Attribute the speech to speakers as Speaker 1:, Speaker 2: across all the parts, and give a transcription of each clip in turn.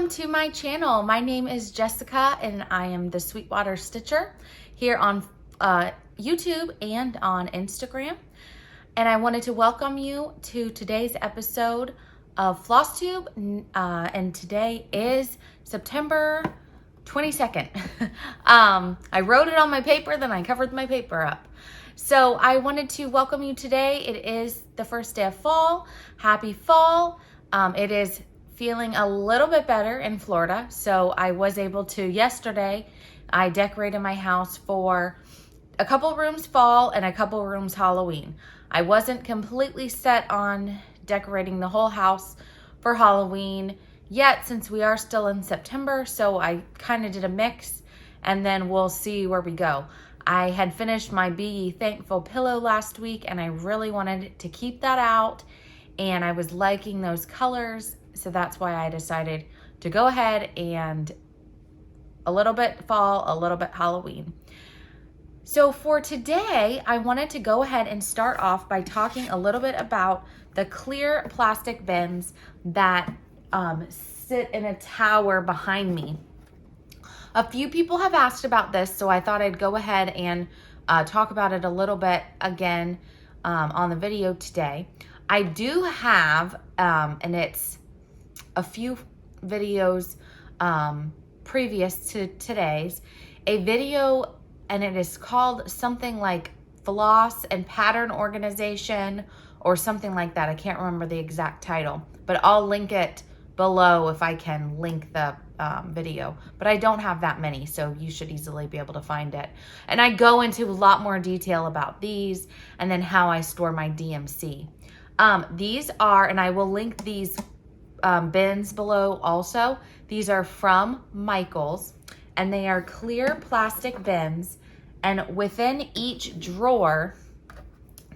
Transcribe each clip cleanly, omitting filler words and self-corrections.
Speaker 1: welcome to my channel. My name is Jessica and I am the Sweetwater Stitcher here on YouTube and on Instagram. And I wanted to welcome you to today's episode of Flosstube. And today is September 22nd. I wrote it on my paper, then I covered my paper up. So I wanted to welcome you today. It is the first day of fall. Happy fall. It is feeling a little bit better in Florida. So I was able to, yesterday, I decorated my house for a couple rooms fall and a couple rooms Halloween. I wasn't completely set on decorating the whole house for Halloween yet, since we are still in September. So I kind of did a mix and then we'll see where we go. I had finished my Be Ye Thankful pillow last week and I really wanted to keep that out, and I was liking those colors. So that's why I decided to go ahead and a little bit fall, a little bit Halloween. So for today, I wanted to go ahead and start off by talking a little bit about the clear plastic bins that sit in a tower behind me. A few people have asked about this, so I thought I'd go ahead and talk about it a little bit again on the video today. I do have, and it's a few videos previous to today's, a video, and it is called something like Floss and Pattern Organization or something like that. I can't remember the exact title, but I'll link it below if I can link the video. But I don't have that many, so you should easily be able to find it. And I go into a lot more detail about these and then how I store my DMC. These are, and I will link these bins below also. These are from Michaels, and they are clear plastic bins, and within each drawer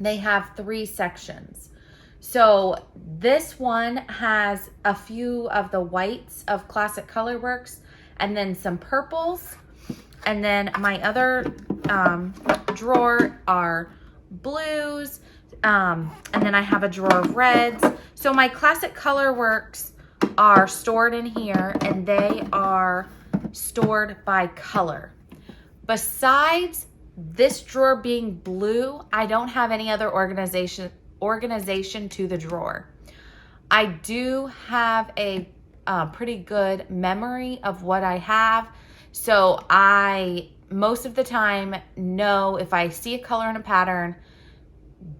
Speaker 1: they have 3 sections. So this one has a few of the whites of Classic Colorworks and then some purples, and then my other drawer are blues, and then I have a drawer of reds. So my Classic Colorworks are stored in here, and they are stored by color. Besides this drawer being blue, I don't have any other organization to the drawer. I do have a pretty good memory of what I have, so I most of the time know if I see a color and a pattern,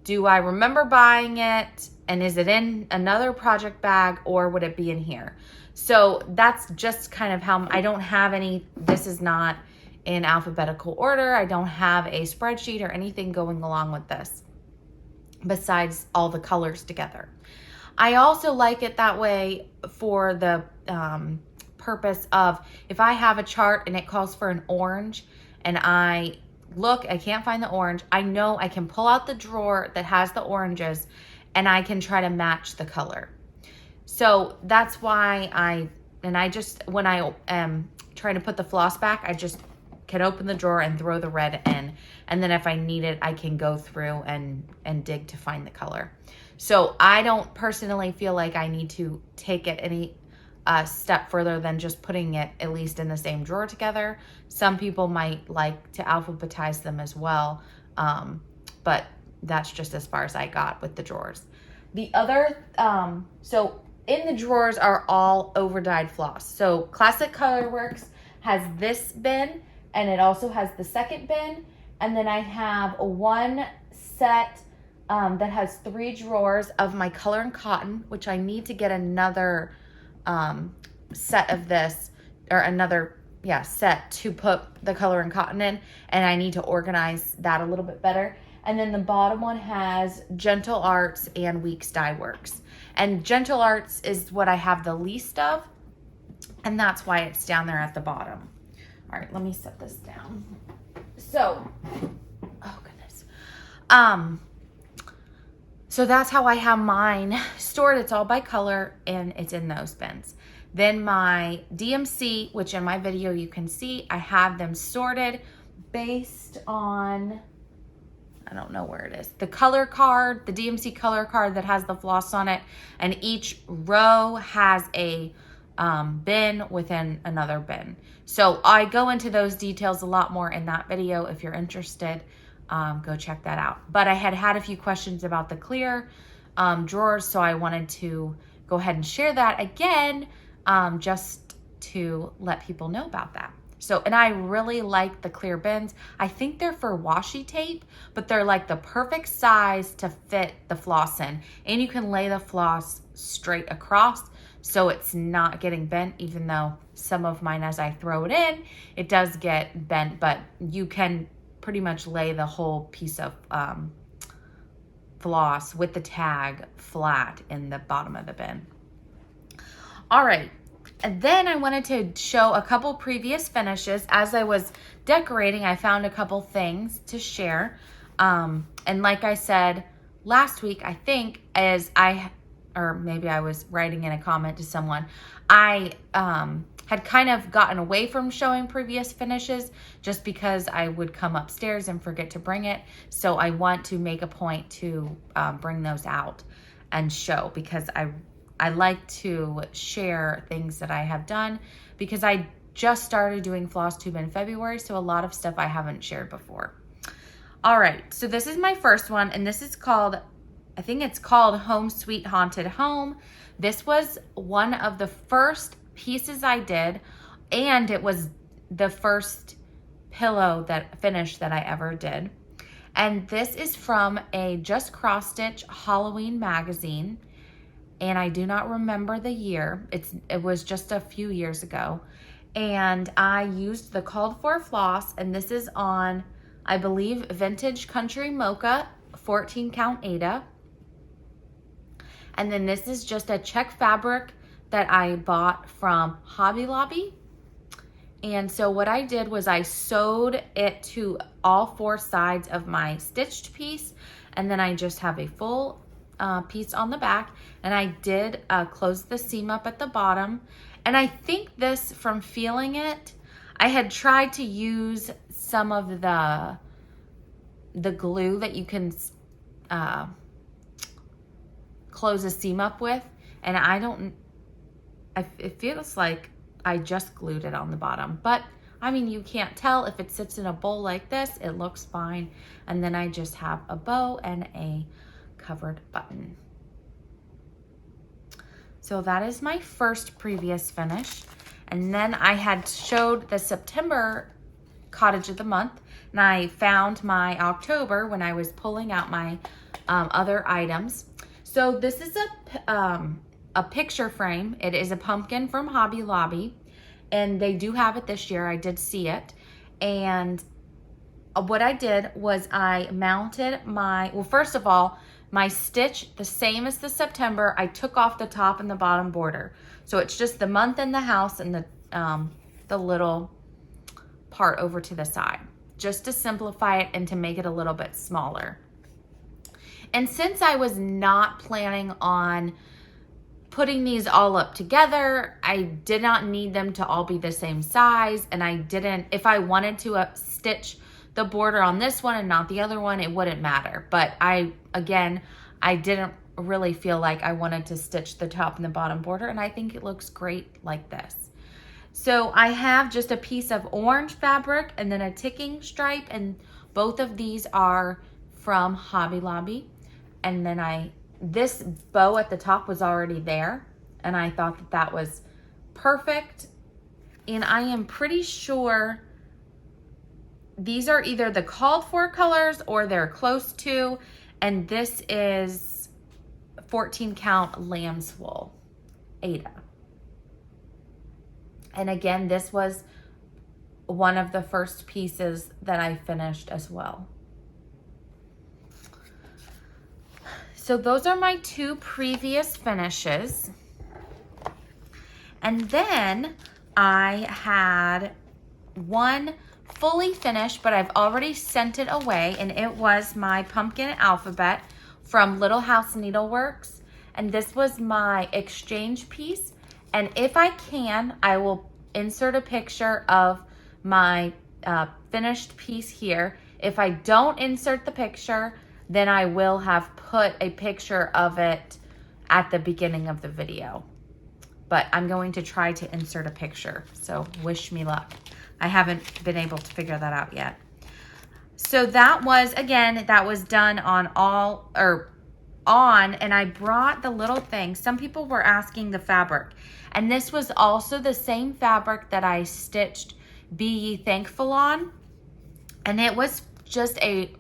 Speaker 1: do I remember buying it, and is it in another project bag, or would it be in here? So that's just kind of how I don't have any, this is not in alphabetical order. I don't have a spreadsheet or anything going along with this besides all the colors together. I also like it that way for the purpose of, if I have a chart and it calls for an orange and I can't find the orange, I know I can pull out the drawer that has the oranges and I can try to match the color. So that's why when I am trying to put the floss back, I just can open the drawer and throw the red in. And then if I need it, I can go through and dig to find the color. So I don't personally feel like I need to take it any step further than just putting it at least in the same drawer together. Some people might like to alphabetize them as well, but that's just as far as I got with the drawers. The other, so in the drawers are all over-dyed floss. So Classic Colorworks has this bin, and it also has the second bin. And then I have one set that has 3 drawers of my Color and Cotton, which I need to get another set of this, or another set to put the Color and Cotton in, and I need to organize that a little bit better. And then the bottom one has Gentle Arts and Weeks Dye Works. And Gentle Arts is what I have the least of, and that's why it's down there at the bottom. All right, let me set this down. So, oh goodness. So that's how I have mine stored. It's all by color and it's in those bins. Then my DMC, which in my video you can see, I have them sorted based on, I don't know where it is, the color card, the DMC color card that has the floss on it. And each row has a bin within another bin. So I go into those details a lot more in that video. If you're interested, go check that out. But I had a few questions about the clear drawers, so I wanted to go ahead and share that again, just to let people know about that. So, and I really like the clear bins. I think they're for washi tape, but they're like the perfect size to fit the floss in. And you can lay the floss straight across so it's not getting bent, even though some of mine, as I throw it in, it does get bent, but you can pretty much lay the whole piece of floss with the tag flat in the bottom of the bin. All right. And then I wanted to show a couple previous finishes. As I was decorating, I found a couple things to share. And like I said last week, I think, or maybe I was writing in a comment to someone, I had kind of gotten away from showing previous finishes just because I would come upstairs and forget to bring it. So I want to make a point to bring those out and show, because I like to share things that I have done, because I just started doing Flosstube in February, so a lot of stuff I haven't shared before. All right, so this is my first one, and this is called, I think it's called Home Sweet Haunted Home. This was one of the first pieces I did, and it was the first pillow finish that I ever did. And this is from a Just Cross Stitch Halloween magazine. And I do not remember the year. It was just a few years ago. And I used the called for floss, and this is on, I believe, Vintage Country Mocha 14 count Aida. And then this is just a check fabric that I bought from Hobby Lobby. And so what I did was I sewed it to all four sides of my stitched piece, and then I just have a full piece on the back, and I did close the seam up at the bottom. And I think this, from feeling it, I had tried to use some of the glue that you can close a seam up with, and it feels like I just glued it on the bottom, but I mean, you can't tell. If it sits in a bowl like this, it looks fine. And then I just have a bow and a covered button. So that is my first previous finish. And then I had showed the September cottage of the month, and I found my October when I was pulling out my other items. So this is a picture frame. It is a pumpkin from Hobby Lobby, and they do have it this year. I did see it. And what I did was I mounted well, first of all, my stitch, the same as the September, I took off the top and the bottom border. So it's just the month in the house and the little part over to the side, just to simplify it and to make it a little bit smaller. And since I was not planning on putting these all up together, I did not need them to all be the same size. And I didn't, if I wanted to stitch the border on this one and not the other one, it wouldn't matter. But I didn't really feel like I wanted to stitch the top and the bottom border, and I think it looks great like this. So I have just a piece of orange fabric and then a ticking stripe, and both of these are from Hobby Lobby. And then this bow at the top was already there, and I thought that was perfect. And I am pretty sure these are either the called for colors or they're close to, and this is 14 count lamb's wool Aida. And again, this was one of the first pieces that I finished as well. So those are my two previous finishes. And then I had one fully finished, but I've already sent it away, and it was my pumpkin alphabet from Little House Needleworks. And this was my exchange piece. And if I can, I will insert a picture of my finished piece here. If I don't insert the picture, then I will have put a picture of it at the beginning of the video. but I'm going to try to insert a picture. So wish me luck. I haven't been able to figure that out yet. So that was, again, that was done on and I brought the little thing. Some people were asking the fabric, and this was also the same fabric that I stitched Be Ye Thankful on, and it was just a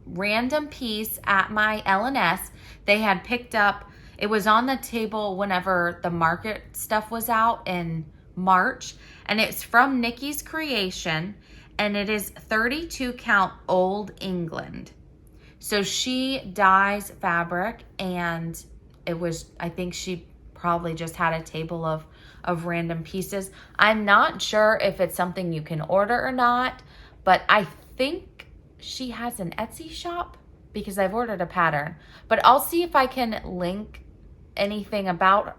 Speaker 1: random piece at my L&S. They had picked up, it was on the table whenever the market stuff was out in March, and it's from Nikki's Creation, and it is 32 count Old England. So she dyes fabric, and it was, I think she probably just had a table of random pieces. I'm not sure if it's something you can order or not, but I think she has an Etsy shop because I've ordered a pattern. But I'll see if I can link anything about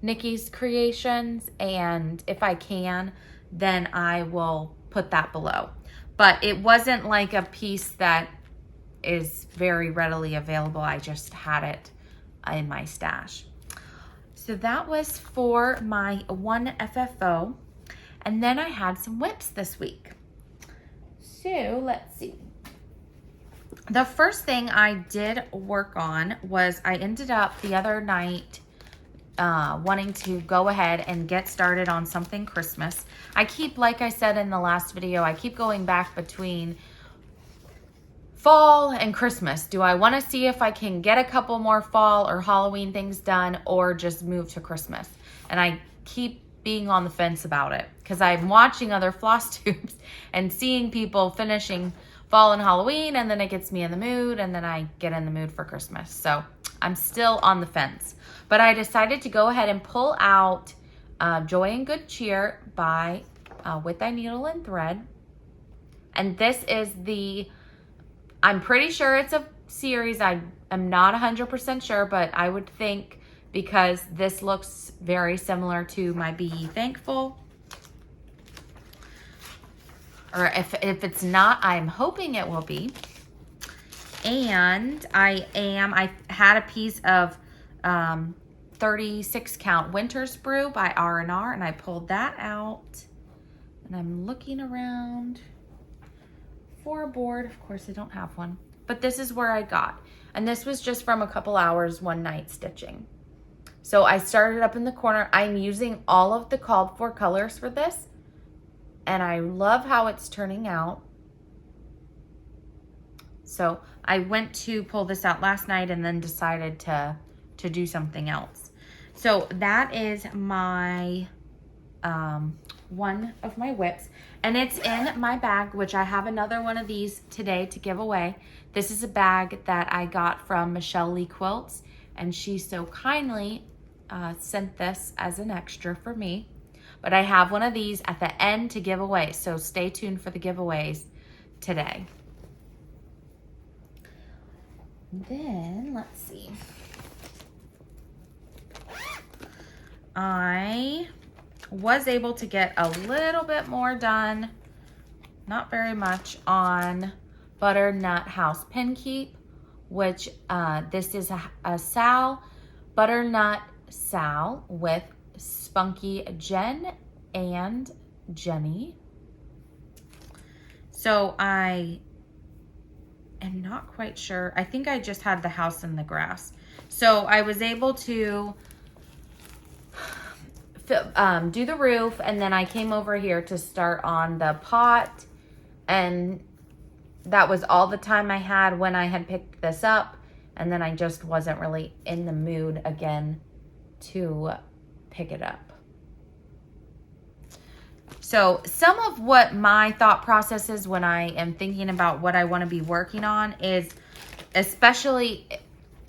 Speaker 1: Nikki's Creations, and if I can, then I will put that below. But it wasn't like a piece that is very readily available. I just had it in my stash. So that was for my one FFO. And then I had some whips this week. So let's see. The first thing I did work on was I ended up the other night wanting to go ahead and get started on something Christmas. I keep, like I said in the last video, I keep going back between fall and Christmas. Do I want to see if I can get a couple more fall or Halloween things done, or just move to Christmas? And I keep being on the fence about it because I'm watching other Flosstubes and seeing people finishing fall and Halloween, and then it gets me in the mood, and then I get in the mood for Christmas. So I'm still on the fence. But I decided to go ahead and pull out Joy and Good Cheer by With Thy Needle and Thread. And this is the, I'm pretty sure it's a series. I am not 100% sure, but I would think, because this looks very similar to my Be Ye Thankful. Or if it's not, I'm hoping it will be. And I had a piece of 36 count Winter Sprue by R&R, and I pulled that out. And I'm looking around for a board. Of course, I don't have one, but this is where I got. And this was just from a couple hours one night stitching. So I started up in the corner. I'm using all of the called for colors for this, and I love how it's turning out. So I went to pull this out last night and then decided to do something else. So that is my one of my whips, and it's in my bag, which I have another one of these today to give away. This is a bag that I got from Michelle Lee Quilts, and she so kindly sent this as an extra for me. But I have one of these at the end to give away, so stay tuned for the giveaways today. Then let's see. I was able to get a little bit more done, not very much, on Butternut House Pin Keep, which this is a Sal, Butternut Sal with Spunky Jen and Jenny. So I am not quite sure. I think I just had the house and the grass. So I was able to do the roof, and then I came over here to start on the pot, and that was all the time I had when I had picked this up, and then I just wasn't really in the mood again to pick it up. So some of what my thought process is when I am thinking about what I want to be working on is, especially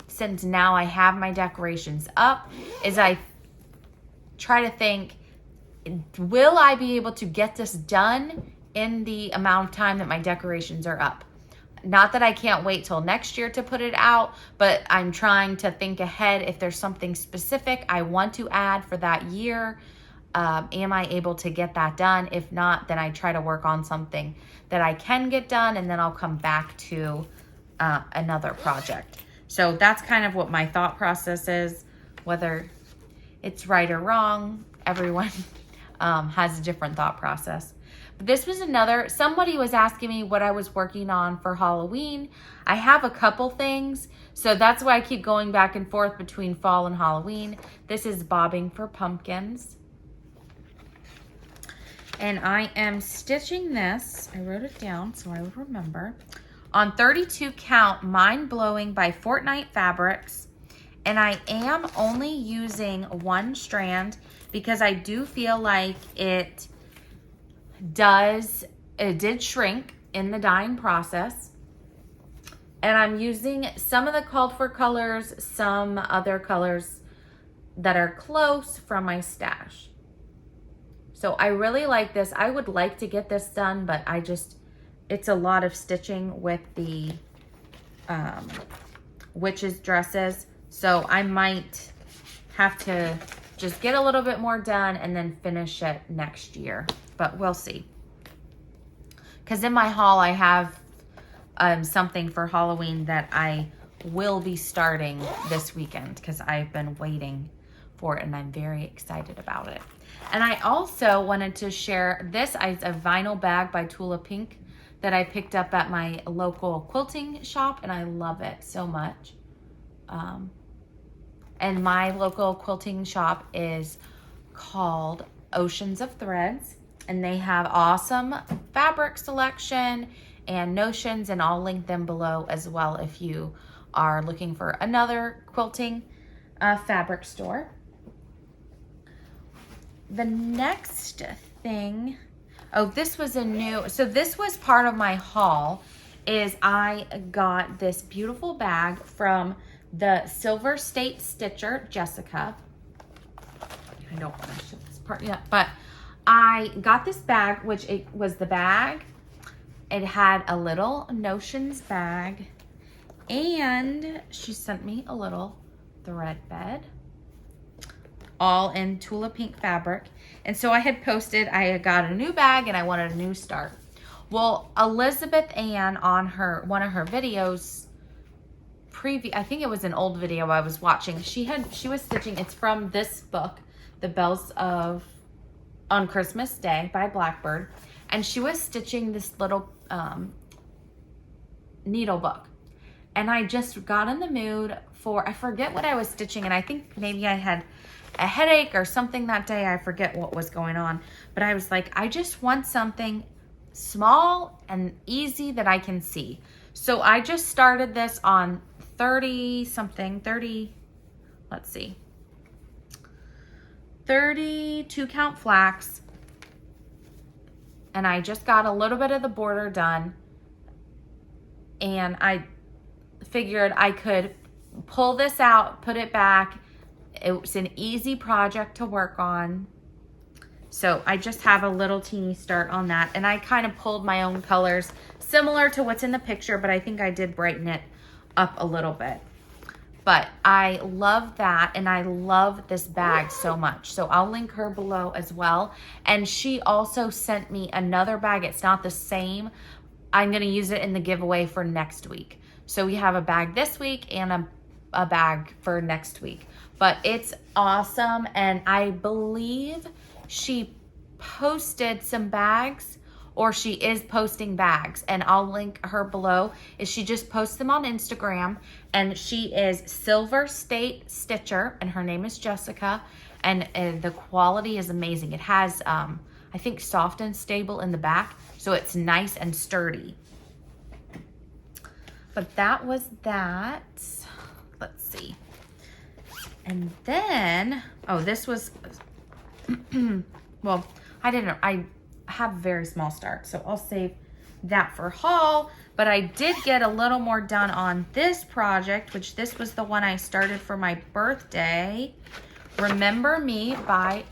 Speaker 1: since now I have my decorations up, is I try to think, will I be able to get this done in the amount of time that my decorations are up? Not that I can't wait till next year to put it out, but I'm trying to think ahead. If there's something specific I want to add for that year, am I able to get that done? If not, then I try to work on something that I can get done, and then I'll come back to another project. So that's kind of what my thought process is. Whether it's right or wrong. Everyone has a different thought process. But this was another, somebody was asking me what I was working on for Halloween. I have a couple things, so that's why I keep going back and forth between fall and Halloween. This is Bobbing for Pumpkins. And I am stitching this, I wrote it down so I would remember, on 32 count Mind Blowing by Fortnite Fabrics. And I am only using one strand because I do feel like it did shrink in the dyeing process. And I'm using some of the called for colors, some other colors that are close from my stash. So I really like this. I would like to get this done, but it's a lot of stitching with the witches dresses. So I might have to just get a little bit more done and then finish it next year, but we'll see. Because in my haul, I have something for Halloween that I will be starting this weekend because I've been waiting for it and I'm very excited about it. And I also wanted to share this is a vinyl bag by Tula Pink that I picked up at my local quilting shop, and I love it so much. And my local quilting shop is called Oceans of Threads, and they have awesome fabric selection and notions, and I'll link them below as well if you are looking for another quilting fabric store. The next thing, this was so this was part of my haul, is I got this beautiful bag from the Silver State Stitcher, Jessica. I don't want to show this part yet, but I got this bag, which it was the bag. It had a little notions bag, and she sent me a little thread bed, all in Tula Pink fabric. And so I had posted, I had got a new bag and I wanted a new start. Well, Elizabeth Ann on one of her videos, I think it was an old video I was watching, she was stitching, it's from this book, The Bells of on Christmas Day by Blackbird, and she was stitching this little needle book. And I just got in the mood for, I forget what I was stitching, and I think maybe I had a headache or something that day. I forget what was going on, but I was like, I just want something small and easy that I can see. So I just started this on 32 count flax, and I just got a little bit of the border done, and I figured I could pull this out, put it back. It was an easy project to work on. So I just have a little teeny start on that, and I kind of pulled my own colors similar to what's in the picture, but I think I did brighten it up a little bit. But I love that, and I love this bag so much. So I'll link her below as well. And she also sent me another bag. It's not the same. I'm going to use it in the giveaway for next week. So we have a bag this week and a bag for next week. But it's awesome, and I believe she posted some bags, or she is posting bags, and I'll link her below. She just posts them on Instagram, and she is Silver State Stitcher, and her name is Jessica, and the quality is amazing. It has, I think, soft and stable in the back, so it's nice and sturdy. But that was that. Let's see. And then, this was, well, I have a very small start, so I'll save that for haul. But I did get a little more done on this project, which this was the one I started for my birthday. Remember Me by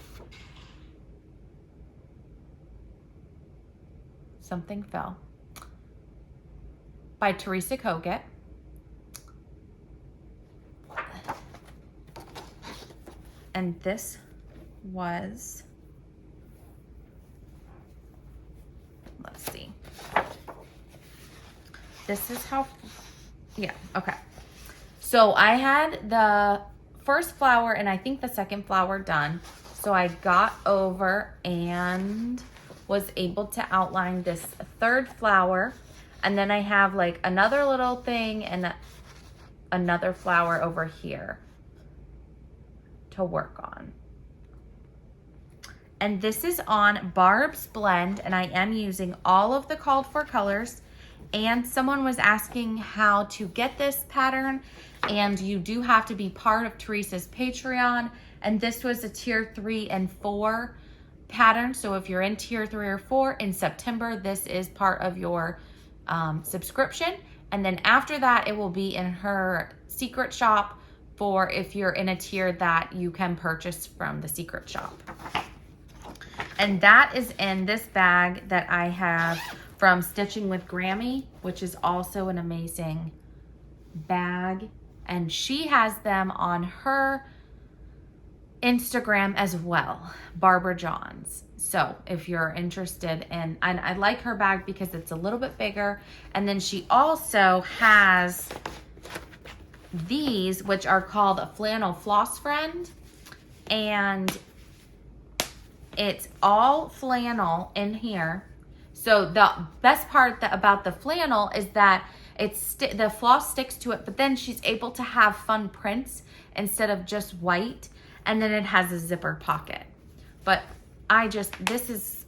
Speaker 1: something fell by Teresa Kogut. And this was, let's see. This is how, yeah, okay. So I had the first flower and I think the second flower done. So I got over and was able to outline this third flower. And then I have like another little thing and another flower over here to work on. And this is on Barb's Blend, and I am using all of the called for colors. And someone was asking how to get this pattern, and you do have to be part of Teresa's Patreon. And this was a tier 3 and 4 pattern. So if you're in tier 3 or 4 in September, this is part of your subscription. And then after that, it will be in her secret shop for if you're in a tier that you can purchase from the secret shop. And that is in this bag that I have from Stitching with Grammy, which is also an amazing bag. And she has them on her Instagram as well, Barbara Johns. So if you're interested in, and I like her bag because it's a little bit bigger. And then she also has these, which are called a flannel floss friend. And it's all flannel in here. So the best part about the flannel is that the floss sticks to it, but then she's able to have fun prints instead of just white. And then it has a zipper pocket. But this is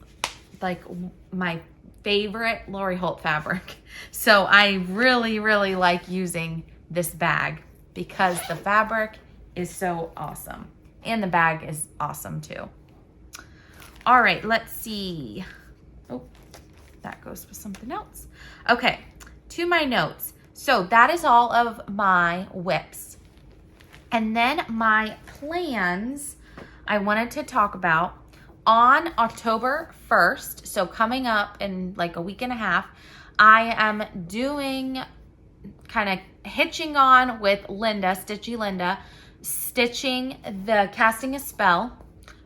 Speaker 1: like my favorite Lori Holt fabric. So I really, really like using this bag because the fabric is so awesome. And the bag is awesome too. All right, let's see. Oh, that goes with something else. Okay, to my notes. So that is all of my whips. And then my plans I wanted to talk about on October 1st. So coming up in like a week and a half, I am doing kind of hitching on with Linda, Stitchy Linda, stitching the Casting a Spell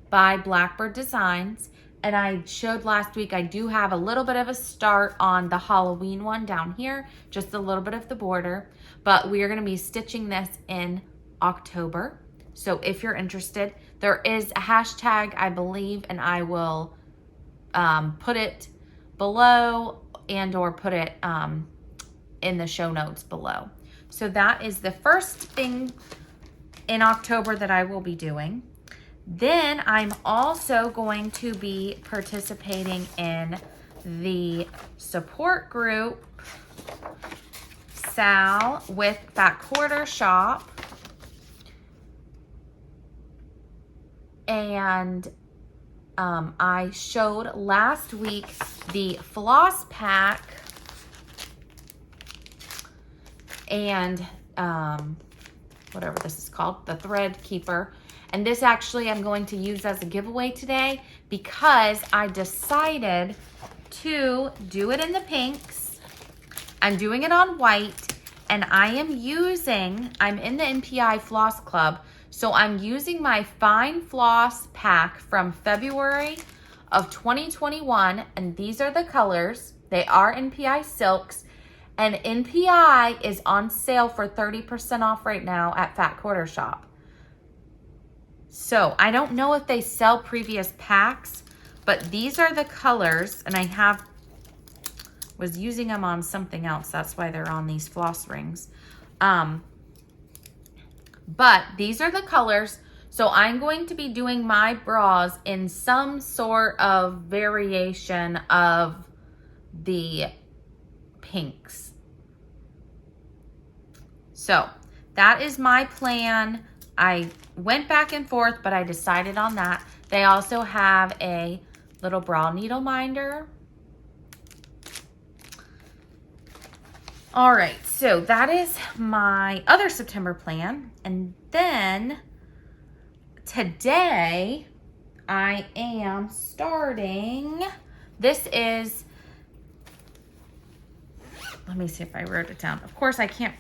Speaker 1: by Blackbird Designs. And I showed last week, I do have a little bit of a start on the Halloween one down here, just a little bit of the border, but we are going to be stitching this in October. So if you're interested, there is a hashtag, I believe, and I will put it below and or put it in the show notes below. So that is the first thing in October that I will be doing. Then I'm also going to be participating in the support group, Sal with Fat Quarter Shop. And I showed last week the floss pack and whatever this is called, the thread keeper. And this actually I'm going to use as a giveaway today because I decided to do it in the pinks. I'm doing it on white, and I'm in the NPI Floss Club. So I'm using my Fine Floss pack from February of 2021, and these are the colors. They are NPI silks, and NPI is on sale for 30% off right now at Fat Quarter Shop. So I don't know if they sell previous packs, but these are the colors, and I was using them on something else. That's why they're on these floss rings. But these are the colors. So I'm going to be doing my bras in some sort of variation of the pinks. So that is my plan. I went back and forth, but I decided on that. They also have a little bra needle minder. All right, so that is my other September plan. And then today I am starting, let me see if I wrote it down. Of course, I can't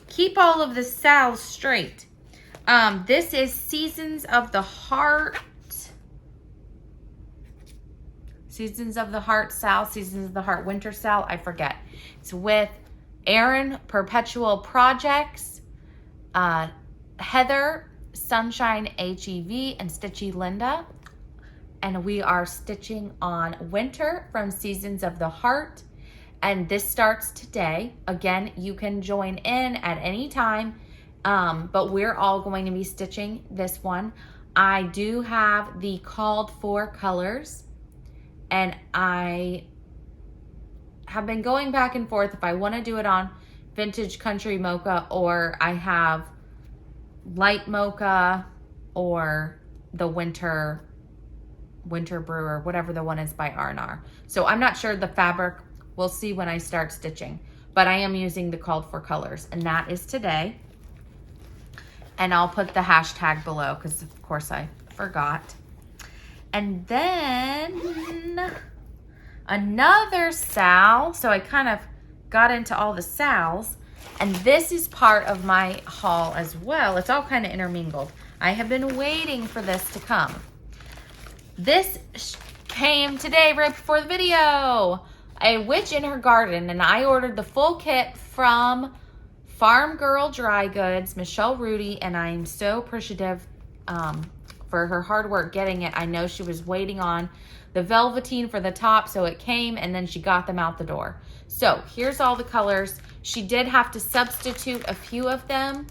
Speaker 1: keep all of the Sal's straight. This is Seasons of the Heart. Seasons of the Heart Sal, Seasons of the Heart Winter Sal, I forget. It's with Erin Perpetual Projects, Heather Sunshine HEV and Stitchy Linda. And we are stitching on Winter from Seasons of the Heart. And this starts today. Again, you can join in at any time, but we're all going to be stitching this one. I do have the called for colors, and I have been going back and forth if I want to do it on Vintage Country Mocha, or I have Light Mocha, or the Winter Brewer, whatever the one is by R&R. So I'm not sure the fabric. We'll see when I start stitching, but I am using the called for colors, and that is today. And I'll put the hashtag below because of course I forgot. And then another sal. So I kind of got into all the sals, and this is part of my haul as well. It's all kind of intermingled. I have been waiting for this to come. This came today right before the video. A Witch in Her Garden, and I ordered the full kit from Farm Girl Dry Goods, Michelle Rudy, and I'm so appreciative for her hard work getting it. I know she was waiting on the velveteen for the top, so it came, and then she got them out the door. So here's all the colors. She did have to substitute a few of them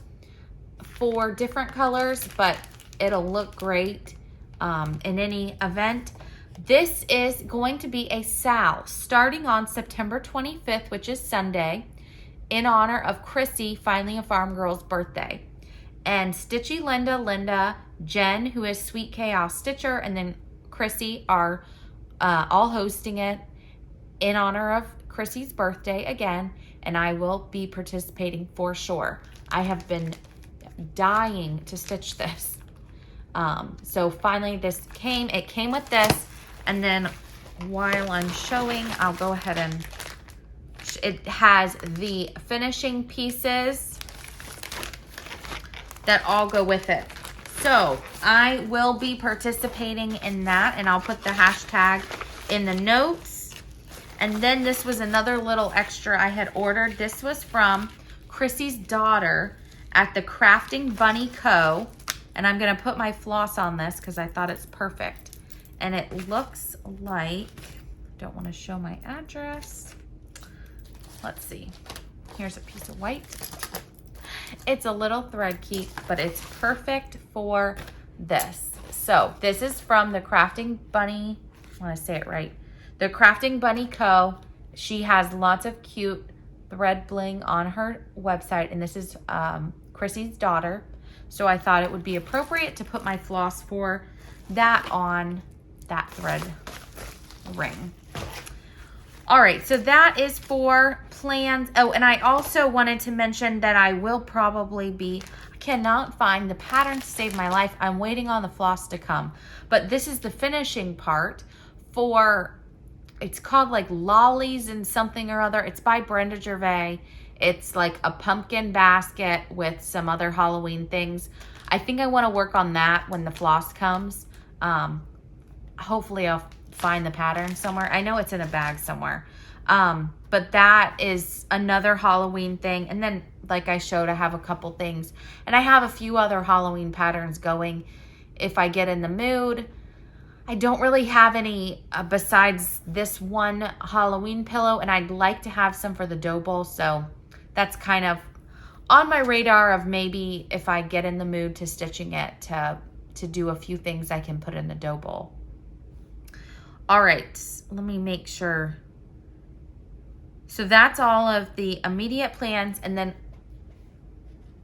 Speaker 1: for different colors, but it'll look great in any event. This is going to be a sal starting on September 25th, which is Sunday, in honor of Chrissy, finally a farm girl's birthday. And Stitchy Linda, Jen, who is Sweet Chaos Stitcher, and then Chrissy are all hosting it in honor of Chrissy's birthday again, and I will be participating for sure. I have been dying to stitch this. So finally this came. It came with this. And then while I'm showing, I'll go ahead and, it has the finishing pieces that all go with it. So I will be participating in that, and I'll put the hashtag in the notes. And then this was another little extra I had ordered. This was from Chrissy's daughter at the Crafting Bunny Co. And I'm gonna put my floss on this because I thought it's perfect. And it looks like, don't want to show my address. Let's see. Here's a piece of white. It's a little thread keep, but it's perfect for this. So this is from the Crafting Bunny, I want to say it right. The Crafting Bunny Co. She has lots of cute thread bling on her website, and this is Chrissy's daughter. So I thought it would be appropriate to put my floss for that on that thread ring. All right, so that is for plans. Oh, and I also wanted to mention that I will probably be, I cannot find the pattern to save my life. I'm waiting on the floss to come. But this is the finishing part for, it's called like Lollies and something or other. It's by Brenda Gervais. It's like a pumpkin basket with some other Halloween things. I think I want to work on that when the floss comes. Hopefully I'll find the pattern somewhere. I know it's in a bag somewhere. But that is another Halloween thing. And then, like I showed, I have a couple things. And I have a few other Halloween patterns going if I get in the mood. I don't really have any besides this one Halloween pillow. And I'd like to have some for the dough bowl. So that's kind of on my radar of maybe if I get in the mood to stitching it to do a few things I can put in the dough bowl. All right, let me make sure. So that's all of the immediate plans, and then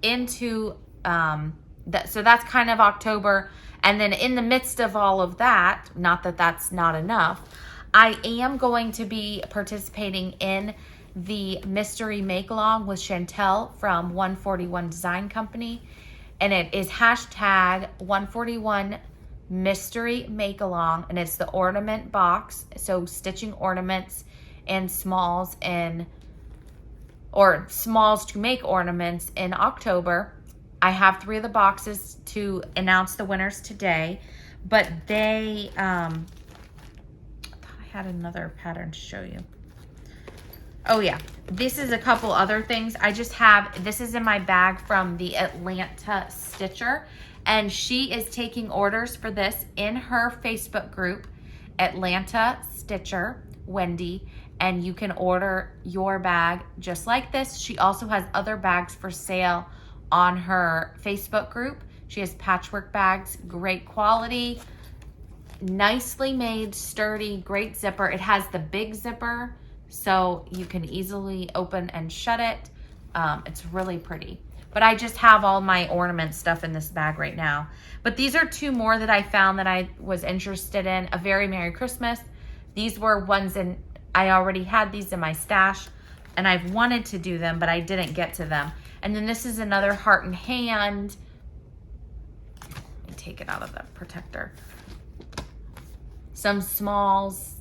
Speaker 1: into so that's kind of October. And then in the midst of all of that, not that that's not enough, I am going to be participating in the mystery make along with Chantel from 141 Design Company, and it is hashtag 141 mystery make along, and it's the ornament box. So stitching ornaments and smalls or smalls to make ornaments in October. I have 3 of the boxes to announce the winners today, but they I thought I had another pattern to show you. Oh yeah, this is a couple other things. I just have, this is in my bag from the Atlanta Stitcher, And she is taking orders for this in her Facebook group, Atlanta Stitcher, Wendy, and you can order your bag just like this. She also has other bags for sale on her Facebook group. She has patchwork bags, great quality, nicely made, sturdy, great zipper. It has the big zipper, so you can easily open and shut it. It's really pretty. But I just have all my ornament stuff in this bag right now. But these are two more that I found that I was interested in. A Very Merry Christmas. These were ones I already had these in my stash, and I've wanted to do them, but I didn't get to them. And then this is another Heart and Hand. Let me take it out of the protector. Some smalls.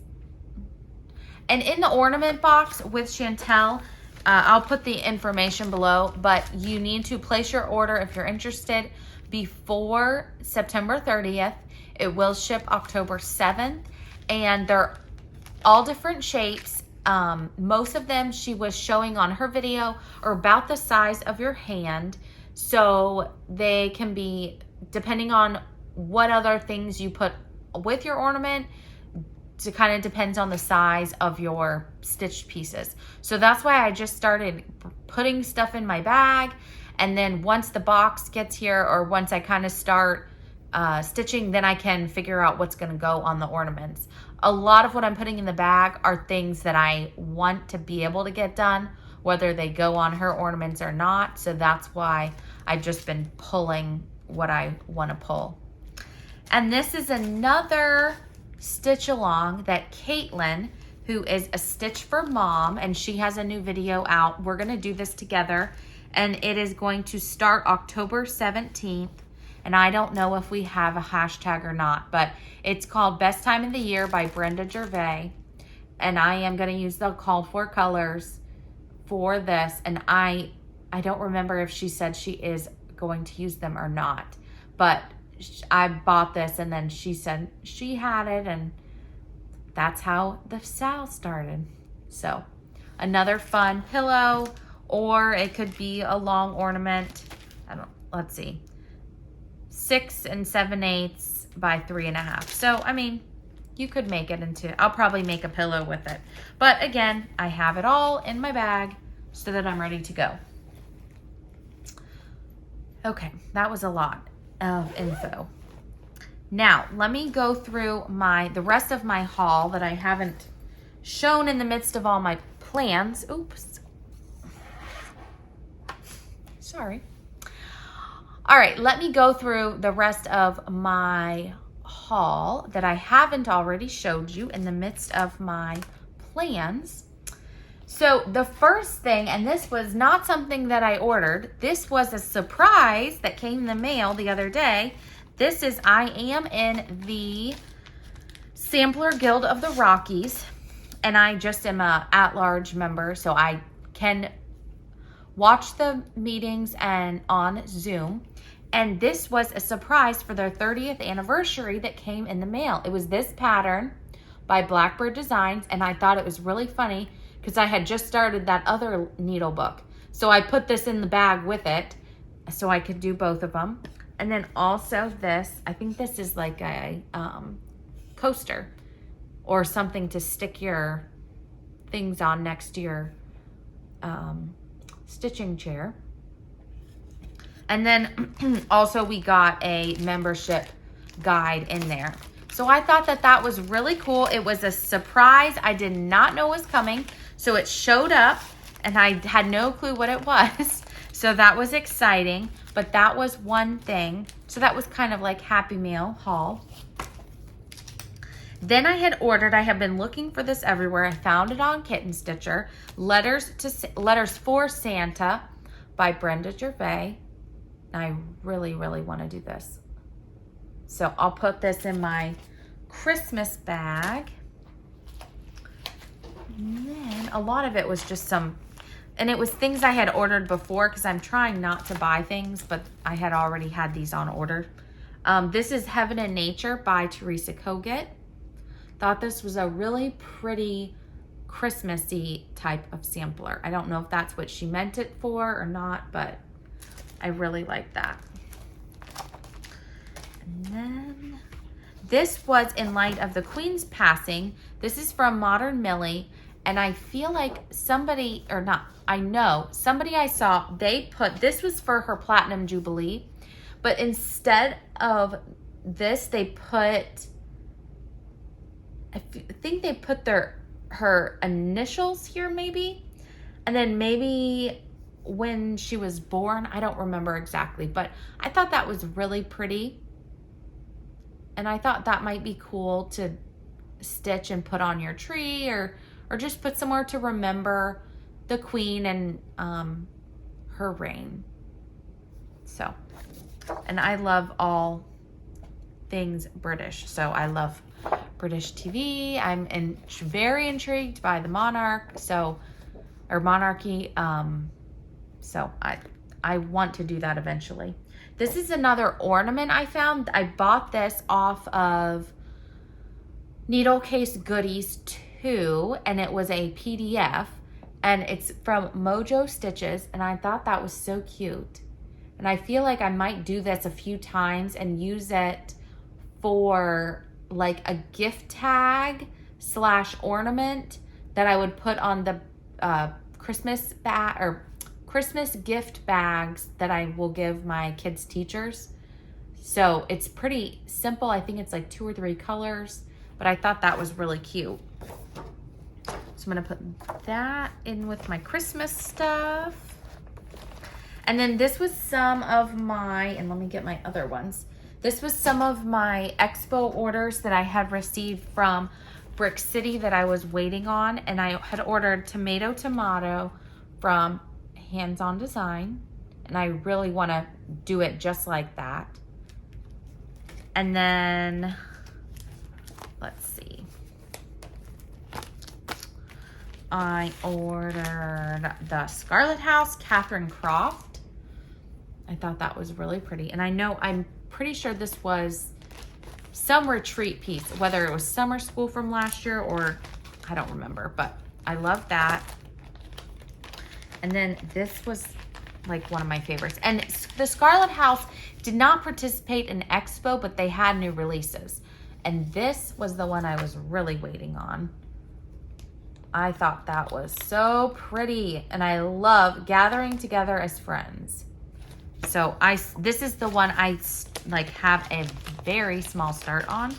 Speaker 1: And in the ornament box with Chantel, I'll put the information below, but you need to place your order if you're interested before September 30th. It will ship October 7th, and they're all different shapes. Most of them she was showing on her video are about the size of your hand, so they can be, depending on what other things you put with your ornament, it kind of depends on the size of your stitched pieces. So that's why I just started putting stuff in my bag, and then once the box gets here, or once I kind of start stitching, then I can figure out what's going to go on the ornaments. A lot of what I'm putting in the bag are things that I want to be able to get done, whether they go on her ornaments or not. So that's why I've just been pulling what I want to pull. And this is another stitch along that Caitlin, who is a Stitch for Mom, and she has a new video out. We're going to do this together, and it is going to start October 17th. And I don't know if we have a hashtag or not, but it's called Best Time of the Year by Brenda Gervais. And I am going to use the called for colors for this. And I don't remember if she said she is going to use them or not, but I bought this, and then she said she had it, and that's how the sale started. So another fun pillow, or it could be a long ornament. Let's see, 6 7/8 by 3.5. So, I mean, you could make it into, I'll probably make a pillow with it. But again, I have it all in my bag so that I'm ready to go. Okay, that was a lot of info. Now, let me go through the rest of my haul that I haven't shown in the midst of all my plans. Oops. Sorry. All right, let me go through the rest of my haul that I haven't already showed you in the midst of my plans. So the first thing, and this was not something that I ordered, this was a surprise that came in the mail the other day. This is, I am in the Sampler Guild of the Rockies, and I just am a at-large member, so I can watch the meetings and on Zoom. And this was a surprise for their 30th anniversary that came in the mail. It was this pattern by Blackbird Designs, and I thought it was really funny because I had just started that other needle book. So I put this in the bag with it so I could do both of them. And then also this, I think this is like a coaster or something to stick your things on next to your stitching chair. And then also we got a membership guide in there. So I thought that that was really cool. It was a surprise. I did not know it was coming. So it showed up and I had no clue what it was. So that was exciting, but that was one thing. So that was kind of like Happy Meal haul. Then I have been looking for this everywhere. I found it on Kitten Stitcher. Letters for Santa by Brenda Gervais. I really, really want to do this. So I'll put this in my Christmas bag. And then a lot of it was just and it was things I had ordered before because I'm trying not to buy things, but I had already had these on order. This is Heaven and Nature by Teresa Kogut. Thought this was a really pretty Christmassy type of sampler. I don't know if that's what she meant it for or not, but I really like that. And then this was in light of the Queen's passing. This is from Modern Millie. And I feel like somebody, or not, I know, somebody I saw, they put, this was for her Platinum Jubilee. But instead of this, they put, I think they put her initials here maybe. And then maybe when she was born, I don't remember exactly, but I thought that was really pretty. And I thought that might be cool to stitch and put on your tree, or just put somewhere to remember the Queen and her reign. So, and I love all things British. So I love British TV. I'm very intrigued by the monarchy. So I want to do that eventually. This is another ornament I found. I bought this off of Needle Case Goodies 2, and it was a PDF, and it's from Mojo Stitches, and I thought that was so cute. And I feel like I might do this a few times and use it for like a gift tag / ornament that I would put on the Christmas bag or Christmas gift bags that I will give my kids' teachers. So it's pretty simple. I think it's like 2 or 3 colors, but I thought that was really cute. So I'm gonna put that in with my Christmas stuff. And then this was some of my, and let me get my other ones. This was some of my expo orders that I had received from Brick City that I was waiting on. And I had ordered Tomato from Hands On Design. And I really want to do it just like that. And then, let's see. I ordered the Scarlet House, Catherine Croft. I thought that was really pretty. And I'm pretty sure this was some retreat piece, whether it was summer school from last year or I don't remember, but I love that. And then this was like one of my favorites. And the Scarlet House did not participate in Expo, but they had new releases. And this was the one I was really waiting on. I thought that was so pretty. And I love gathering together as friends. So this is the one I like have a very small start on.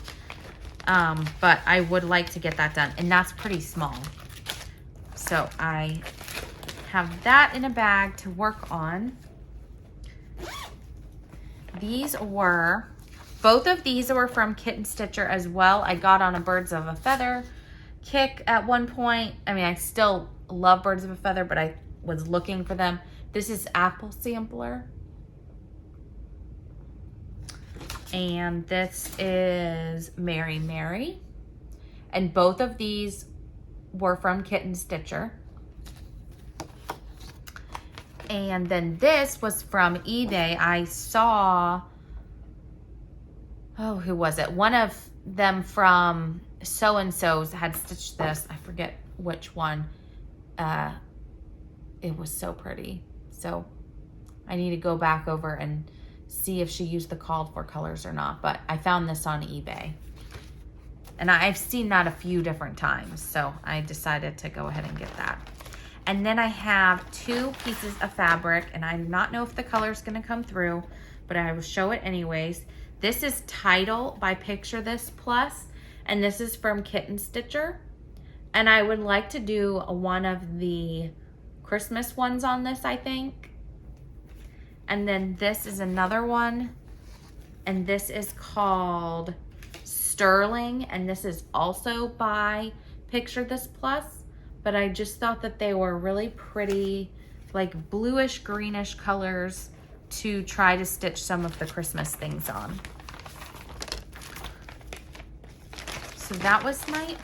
Speaker 1: But I would like to get that done. And that's pretty small. So I have that in a bag to work on. Both of these were from Kitten Stitcher as well. I got on a Birds of a Feather kick at one point. I mean, I still love Birds of a Feather, but I was looking for them. This is Apple Sampler. And this is Mary Mary. And both of these were from Kitten Stitcher. And then this was from eBay. I saw, who was it? One of them from So-and-so's had stitched this. I forget which one. It was so pretty. So I need to go back over and see if she used the called for colors or not. But I found this on eBay. And I've seen that a few different times. So I decided to go ahead and get that. And then I have 2 pieces of fabric, and I do not know if the color is going to come through, but I will show it anyways. This is Tidal by Picture This Plus, and this is from Kitten Stitcher. And I would like to do one of the Christmas ones on this, I think. And then this is another one, and this is called Sterling, and this is also by Picture This Plus. But I just thought that they were really pretty, like bluish, greenish colors to try to stitch some of the Christmas things on. So that was my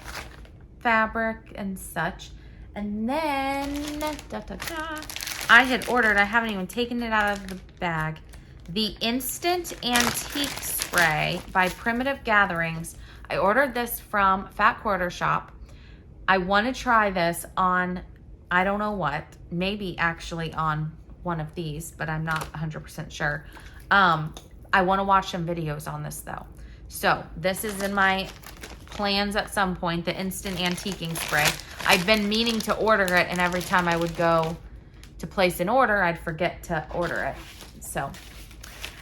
Speaker 1: fabric and such. And then, I had ordered, I haven't even taken it out of the bag, the Instant Antique Spray by Primitive Gatherings. I ordered this from Fat Quarter Shop. I want to try this on, I don't know what, maybe actually on one of these, but I'm not 100% sure. I want to watch some videos on this though. So this is in my plans at some point, the instant antiquing spray. I've been meaning to order it, and every time I would go to place an order, I'd forget to order it. So,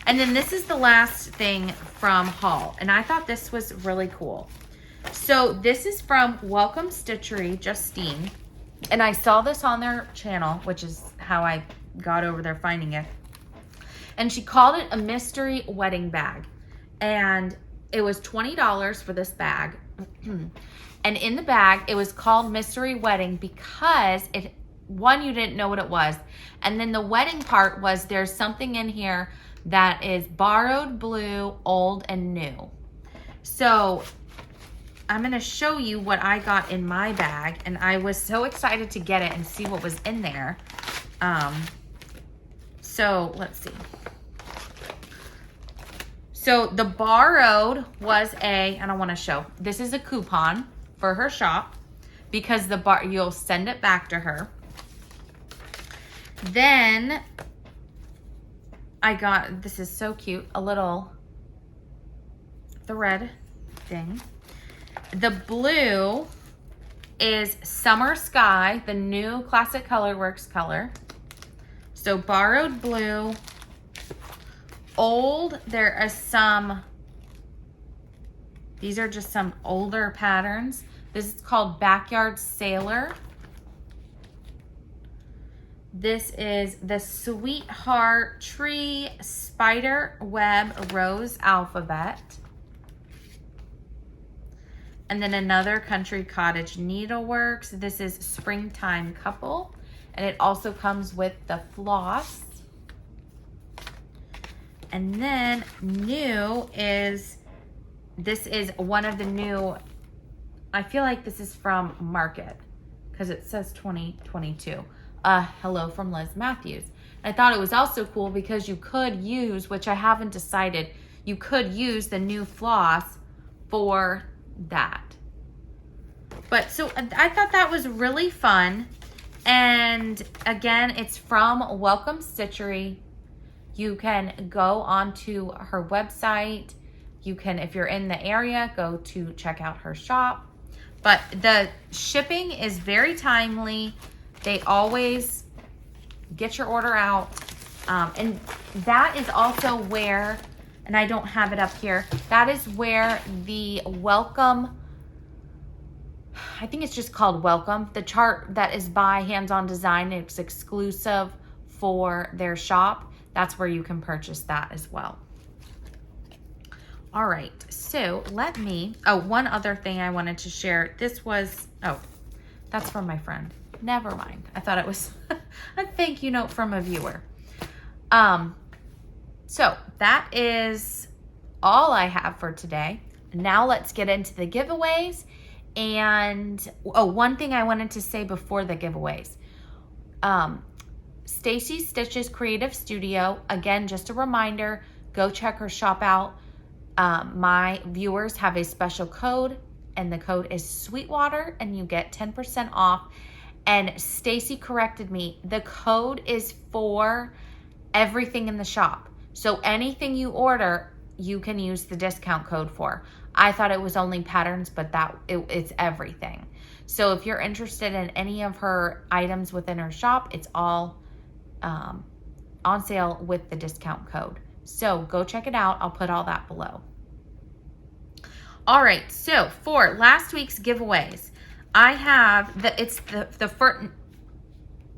Speaker 1: and then this is the last thing from haul, and I thought this was really cool. So this is from Welcome Stitchery, Justine, and I saw this on their channel, which is how I got over there finding it. And she called it a mystery wedding bag, and it was $20 for this bag. And in the bag, it was called Mystery Wedding because one, you didn't know what it was. And then the wedding part was there's something in here that is borrowed blue, old, and new. So I'm going to show you what I got in my bag. And I was so excited to get it and see what was in there. So let's see. So the borrowed was and I want to show, this is a coupon for her shop because you'll send it back to her. Then I got, this is so cute, a little thread thing. The blue is Summer Sky, the new Classic Colorworks color. So borrowed blue. Old, there is some, these are just some older patterns. This is called Backyard Sailor. This is the Sweetheart Tree Spider Web Rose Alphabet. And then another Country Cottage Needleworks. This is Springtime Couple. And it also comes with the floss. And then new is, this is one of the new, I feel like this is from Market because it says 2022. Hello from Liz Matthews. I thought it was also cool because you could use, which I haven't decided, you could use the new floss for that. But so I thought that was really fun. And again, it's from Welcome Stitchery. You can go onto her website. You can, if you're in the area, go to check out her shop. But the shipping is very timely. They always get your order out. And that is also where, and I don't have it up here, that is where the Welcome, I think it's just called Welcome. The chart that is by Hands On Design, it's exclusive for their shop. That's where you can purchase that as well. All right, so let me, one other thing I wanted to share. This was, that's from my friend. Never mind. I thought it was a thank you note from a viewer. So that is all I have for today. Now let's get into the giveaways. And, one thing I wanted to say before the giveaways. Stacy Stitches Creative Studio. Again, just a reminder, go check her shop out. My viewers have a special code, and the code is Sweetwater, and you get 10% off. And Stacy corrected me. The code is for everything in the shop. So anything you order, you can use the discount code for. I thought it was only patterns, but it's everything. So if you're interested in any of her items within her shop, it's all on sale with the discount code. So go check it out. I'll put all that below. All right, so for last week's giveaways, I have the first,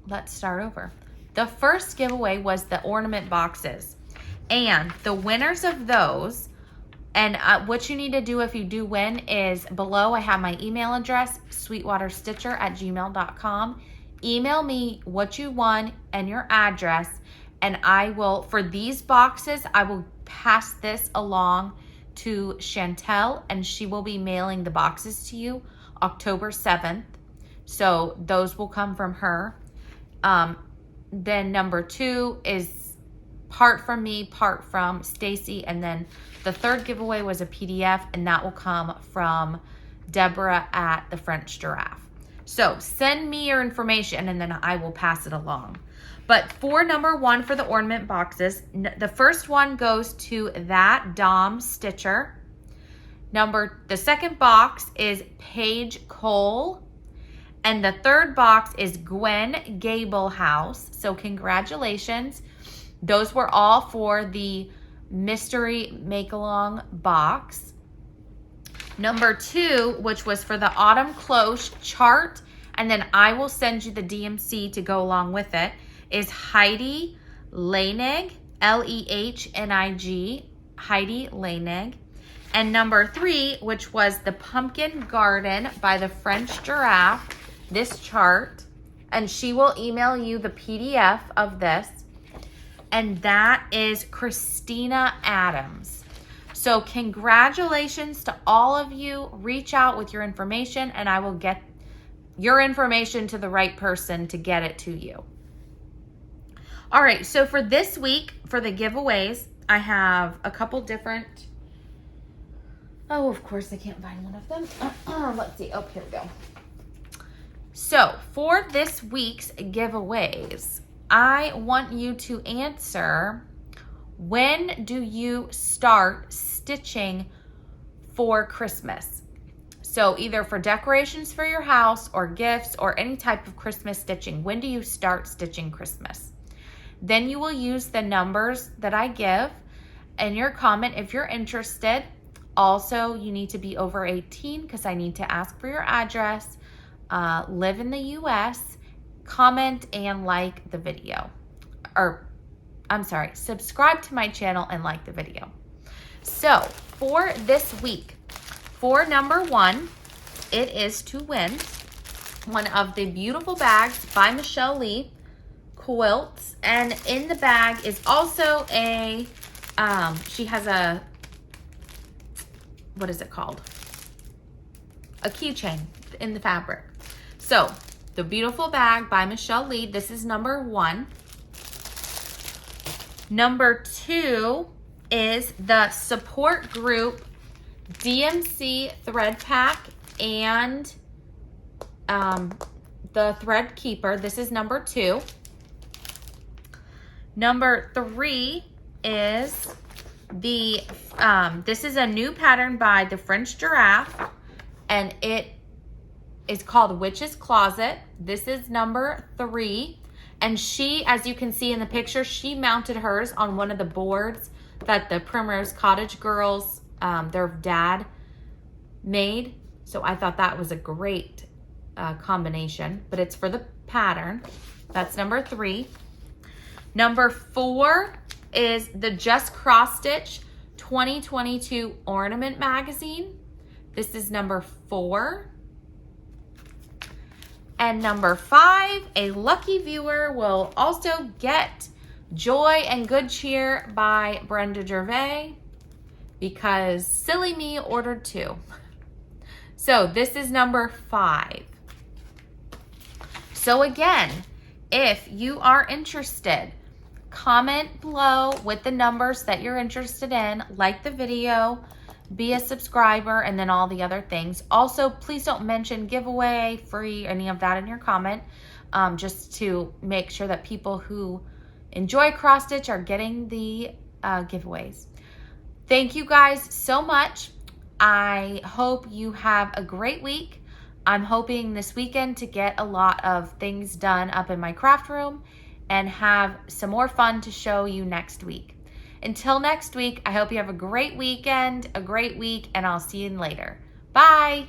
Speaker 1: let's start over. The first giveaway was the ornament boxes, and the winners of those, and what you need to do if you do win is below I have my email address, sweetwaterstitcher@gmail.com. Email me what you won and your address, and I will, for these boxes, I will pass this along to Chantel, and she will be mailing the boxes to you October 7th. So those will come from her. Then number 2 is part from me, part from Stacy, and then the third giveaway was a PDF, and that will come from Deborah at the French Giraffe. So send me your information, and then I will pass it along. But for number 1 for the ornament boxes, the first one goes to That Dom Stitcher. The second box is Paige Cole. And the third box is Gwen Gablehouse. So congratulations. Those were all for the mystery make-along box. Number 2, which was for the Autumn Cloche chart, and then I will send you the DMC to go along with it, is Heidi Leinig, Lehnig, Heidi Leinig. And number 3, which was the Pumpkin Garden by the French Giraffe, this chart, and she will email you the PDF of this, and that is Christina Adams. So congratulations to all of you. Reach out with your information and I will get your information to the right person to get it to you. All right, so for this week, for the giveaways, I have a couple different, oh, of course I can't find one of them. Let's see, oh, here we go. So for this week's giveaways, I want you to answer, when do you start stitching for Christmas? So either for decorations for your house or gifts or any type of Christmas stitching. When do you start stitching Christmas? Then you will use the numbers that I give in your comment if you're interested. Also, you need to be over 18 because I need to ask for your address. Live in the US, comment and like the video. Subscribe to my channel and like the video. So for this week, for number 1, it is to win one of the beautiful bags by Michelle Lee Quilts. And in the bag is also a, she has a, what is it called? A keychain in the fabric. So the beautiful bag by Michelle Lee, this is number 1. Number 2 is the support group DMC thread pack and the thread keeper. This is number 2. Number 3 is the, this is a new pattern by the French Giraffe, and it is called Witch's Closet. This is number 3. And she, as you can see in the picture, she mounted hers on one of the boards that the Primrose Cottage girls, their dad made. So I thought that was a great combination, but it's for the pattern. That's number 3. Number 4 is the Just Cross Stitch 2022 Ornament Magazine. This is number 4. And number 5, a lucky viewer will also get Joy and Good Cheer by Brenda Gervais, because silly me ordered 2. So this is number 5. So again, if you are interested, comment below with the numbers that you're interested in, like the video, be a subscriber, and then all the other things. Also, please don't mention giveaway, free, any of that in your comment, just to make sure that people who enjoy cross stitch are getting the giveaways. Thank you guys so much. I hope you have a great week. I'm hoping this weekend to get a lot of things done up in my craft room and have some more fun to show you next week. Until next week, I hope you have a great weekend, a great week, and I'll see you later. Bye.